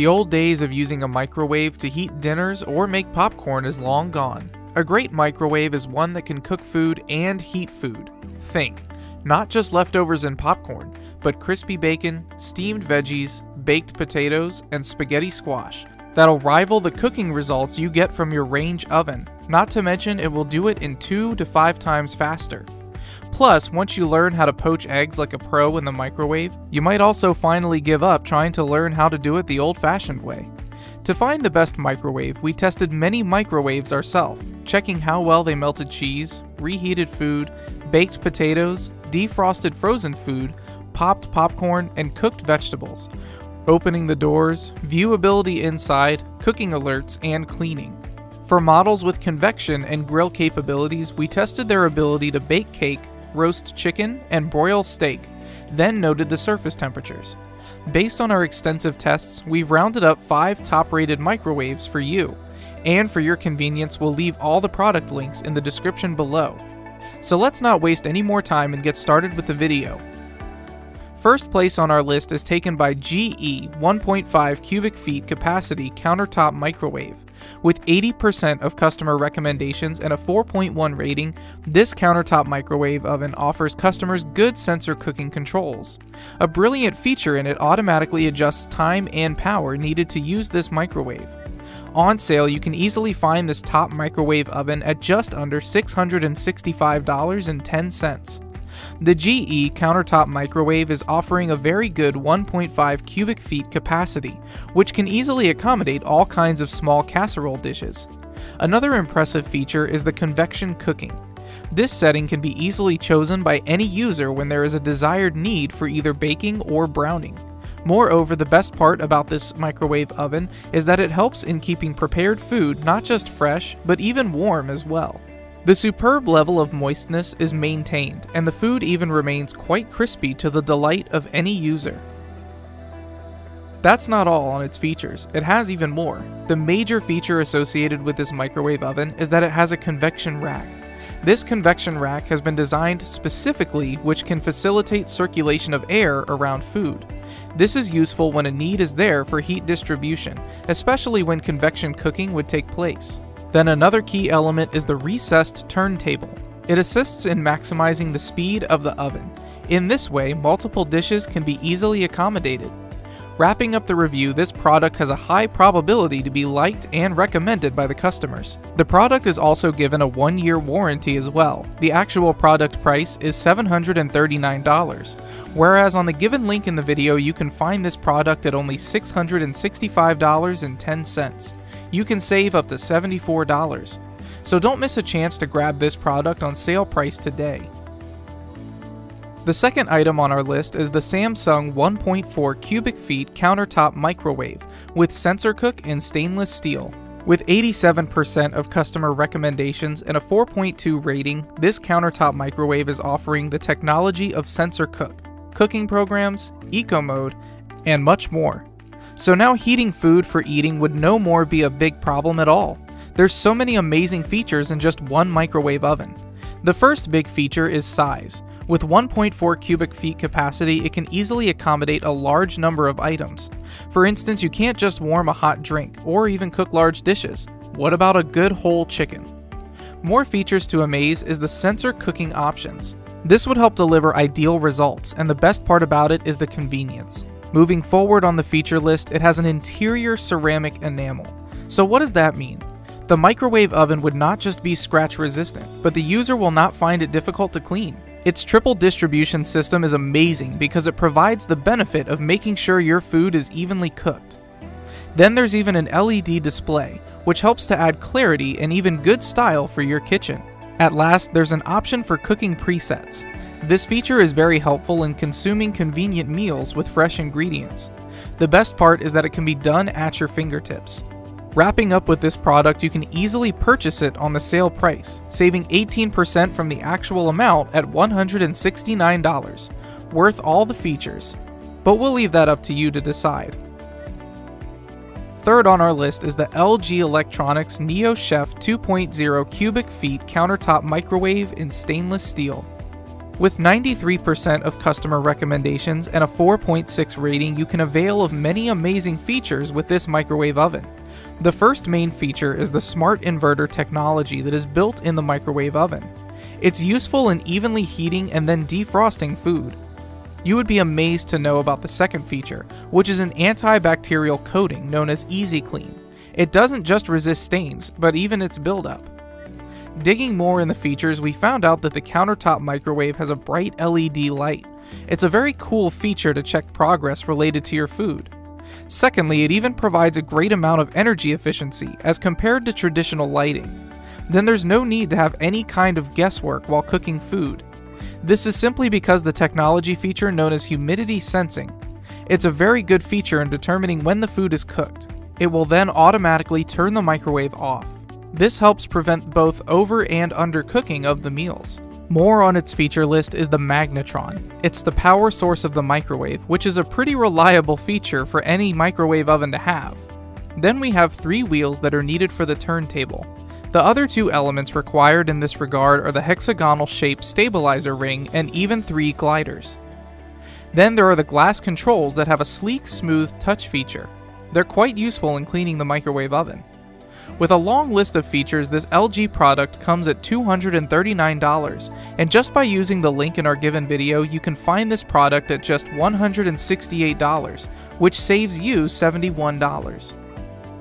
The old days of using a microwave to heat dinners or make popcorn is long gone. A great microwave is one that can cook food and heat food. Think, not just leftovers and popcorn, but crispy bacon, steamed veggies, baked potatoes, and spaghetti squash. That'll rival the cooking results you get from your range oven. Not to mention it will do it in 2 to 5 times faster. Plus, once you learn how to poach eggs like a pro in the microwave, you might also finally give up trying to learn how to do it the old-fashioned way. To find the best microwave, we tested many microwaves ourselves, checking how well they melted cheese, reheated food, baked potatoes, defrosted frozen food, popped popcorn, and cooked vegetables. Opening the doors, viewability inside, cooking alerts, and cleaning. For models with convection and grill capabilities, we tested their ability to bake cake, roast chicken, and broil steak, then noted the surface temperatures. Based on our extensive tests, we've rounded up 5 top-rated microwaves for you, and for your convenience, we'll leave all the product links in the description below. So let's not waste any more time and get started with the video. First place on our list is taken by GE 1.5 cubic feet capacity countertop microwave. With 80% of customer recommendations and a 4.1 rating, this countertop microwave oven offers customers good sensor cooking controls. A brilliant feature in it automatically adjusts time and power needed to use this microwave. On sale, you can easily find this top microwave oven at just under $665.10. The GE countertop microwave is offering a very good 1.5 cubic feet capacity, which can easily accommodate all kinds of small casserole dishes. Another impressive feature is the convection cooking. This setting can be easily chosen by any user when there is a desired need for either baking or browning. Moreover, the best part about this microwave oven is that it helps in keeping prepared food not just fresh, but even warm as well. The superb level of moistness is maintained, and the food even remains quite crispy to the delight of any user. That's not all on its features, it has even more. The major feature associated with this microwave oven is that it has a convection rack. This convection rack has been designed specifically which can facilitate circulation of air around food. This is useful when a need is there for heat distribution, especially when convection cooking would take place. Then another key element is the recessed turntable. It assists in maximizing the speed of the oven. In this way, multiple dishes can be easily accommodated. Wrapping up the review, this product has a high probability to be liked and recommended by the customers. The product is also given a 1-year warranty as well. The actual product price is $739, whereas on the given link in the video you can find this product at only $665.10. You can save up to $74. So don't miss a chance to grab this product on sale price today. The second item on our list is the Samsung 1.4 cubic feet countertop microwave with sensor cook and stainless steel. With 87% of customer recommendations and a 4.2 rating, this countertop microwave is offering the technology of sensor cook, cooking programs, eco mode, and much more. So now heating food for eating would no more be a big problem at all. There's so many amazing features in just one microwave oven. The first big feature is size. With 1.4 cubic feet capacity, it can easily accommodate a large number of items. For instance, you can't just warm a hot drink or even cook large dishes. What about a good whole chicken? More features to amaze is the sensor cooking options. This would help deliver ideal results, and the best part about it is the convenience. Moving forward on the feature list, it has an interior ceramic enamel. So what does that mean? The microwave oven would not just be scratch resistant, but the user will not find it difficult to clean. Its triple distribution system is amazing because it provides the benefit of making sure your food is evenly cooked. Then there's even an LED display, which helps to add clarity and even good style for your kitchen. At last, there's an option for cooking presets. This feature is very helpful in consuming convenient meals with fresh ingredients. The best part is that it can be done at your fingertips. Wrapping up with this product, you can easily purchase it on the sale price, saving 18% from the actual amount at $169. Worth all the features. But we'll leave that up to you to decide. Third on our list is the LG Electronics NeoChef 2.0 cubic feet countertop microwave in stainless steel. With 93% of customer recommendations and a 4.6 rating, you can avail of many amazing features with this microwave oven. The first main feature is the smart inverter technology that is built in the microwave oven. It's useful in evenly heating and then defrosting food. You would be amazed to know about the second feature, which is an antibacterial coating known as Easy Clean. It doesn't just resist stains, but even its buildup. Digging more in the features, we found out that the countertop microwave has a bright LED light. It's a very cool feature to check progress related to your food. Secondly, it even provides a great amount of energy efficiency as compared to traditional lighting. Then there's no need to have any kind of guesswork while cooking food. This is simply because the technology feature known as humidity sensing. It's a very good feature in determining when the food is cooked. It will then automatically turn the microwave off. This helps prevent both over and undercooking of the meals. More on its feature list is the magnetron. It's the power source of the microwave, which is a pretty reliable feature for any microwave oven to have. Then we have 3 wheels that are needed for the turntable. The other 2 elements required in this regard are the hexagonal shaped stabilizer ring and even 3 gliders. Then there are the glass controls that have a sleek, smooth touch feature. They're quite useful in cleaning the microwave oven. With a long list of features, this LG product comes at $239, and just by using the link in our given video, you can find this product at just $168, which saves you $71.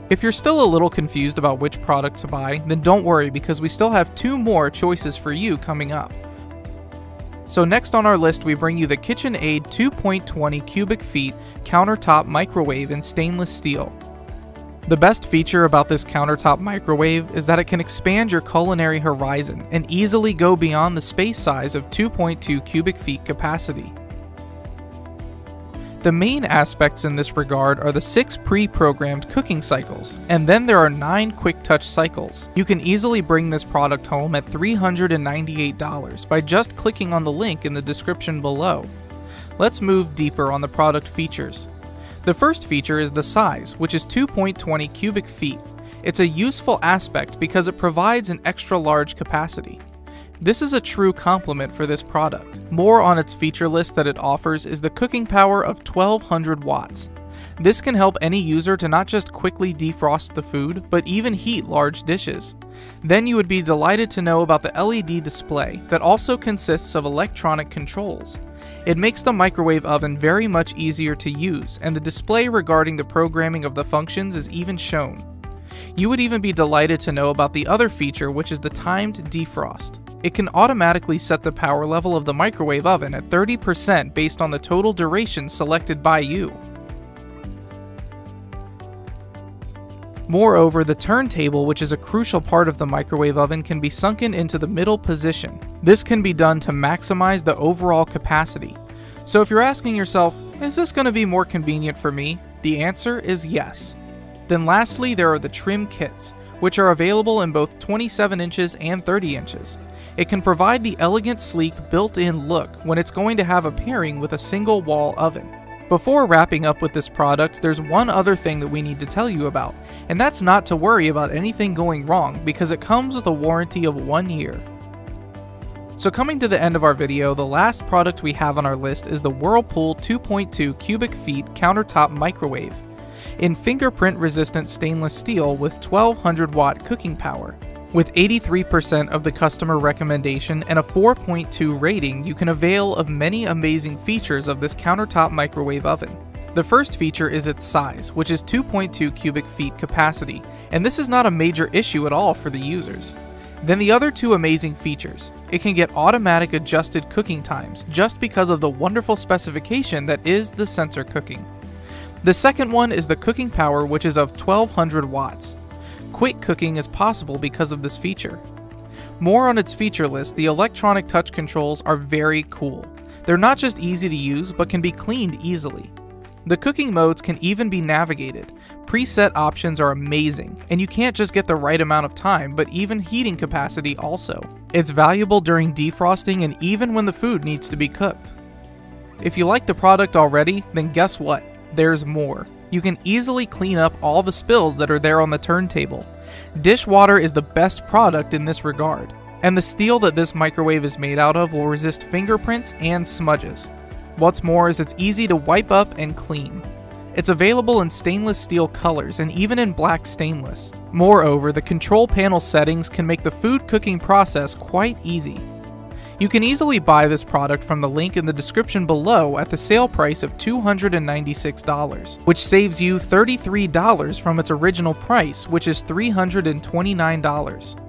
If you're still a little confused about which product to buy, then don't worry because we still have 2 more choices for you coming up. So next on our list, we bring you the KitchenAid 2.20 cubic feet countertop microwave in stainless steel. The best feature about this countertop microwave is that it can expand your culinary horizon and easily go beyond the space size of 2.2 cubic feet capacity. The main aspects in this regard are the 6 pre-programmed cooking cycles, and then there are 9 quick touch cycles. You can easily bring this product home at $398 by just clicking on the link in the description below. Let's move deeper on the product features. The first feature is the size, which is 2.20 cubic feet. It's a useful aspect because it provides an extra large capacity. This is a true compliment for this product. More on its feature list that it offers is the cooking power of 1200 watts. This can help any user to not just quickly defrost the food, but even heat large dishes. Then you would be delighted to know about the LED display that also consists of electronic controls. It makes the microwave oven very much easier to use, and the display regarding the programming of the functions is even shown. You would even be delighted to know about the other feature, which is the timed defrost. It can automatically set the power level of the microwave oven at 30% based on the total duration selected by you. Moreover, the turntable, which is a crucial part of the microwave oven, can be sunken into the middle position. This can be done to maximize the overall capacity. So if you're asking yourself, is this going to be more convenient for me? The answer is yes. Then lastly, there are the trim kits, which are available in both 27 inches and 30 inches. It can provide the elegant, sleek, built-in look when it's going to have a pairing with a single wall oven. Before wrapping up with this product, there's one other thing that we need to tell you about, and that's not to worry about anything going wrong because it comes with a warranty of 1 year. So coming to the end of our video, the last product we have on our list is the Whirlpool 2.2 cubic feet countertop microwave in fingerprint-resistant stainless steel with 1200 watt cooking power. With 83% of the customer recommendation and a 4.2 rating, you can avail of many amazing features of this countertop microwave oven. The first feature is its size, which is 2.2 cubic feet capacity, and this is not a major issue at all for the users. Then the other 2 amazing features. It can get automatic adjusted cooking times just because of the wonderful specification that is the sensor cooking. The second one is the cooking power, which is of 1200 watts. Quick cooking is possible because of this feature. More on its feature list, the electronic touch controls are very cool. They're not just easy to use, but can be cleaned easily. The cooking modes can even be navigated. Preset options are amazing, and you can't just get the right amount of time, but even heating capacity also. It's valuable during defrosting and even when the food needs to be cooked. If you like the product already, then guess what? There's more. You can easily clean up all the spills that are there on the turntable. Dishwater is the best product in this regard. And the steel that this microwave is made out of will resist fingerprints and smudges. What's more is it's easy to wipe up and clean. It's available in stainless steel colors and even in black stainless. Moreover, the control panel settings can make the food cooking process quite easy. You can easily buy this product from the link in the description below at the sale price of $296, which saves you $33 from its original price, which is $329.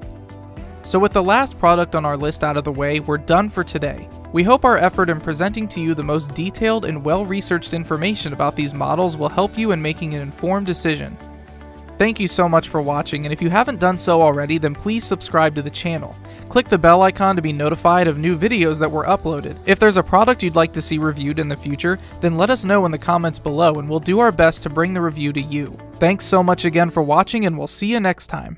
So with the last product on our list out of the way, we're done for today. We hope our effort in presenting to you the most detailed and well-researched information about these models will help you in making an informed decision. Thank you so much for watching, and if you haven't done so already, then please subscribe to the channel. Click the bell icon to be notified of new videos that were uploaded. If there's a product you'd like to see reviewed in the future, then let us know in the comments below and we'll do our best to bring the review to you. Thanks so much again for watching, and we'll see you next time.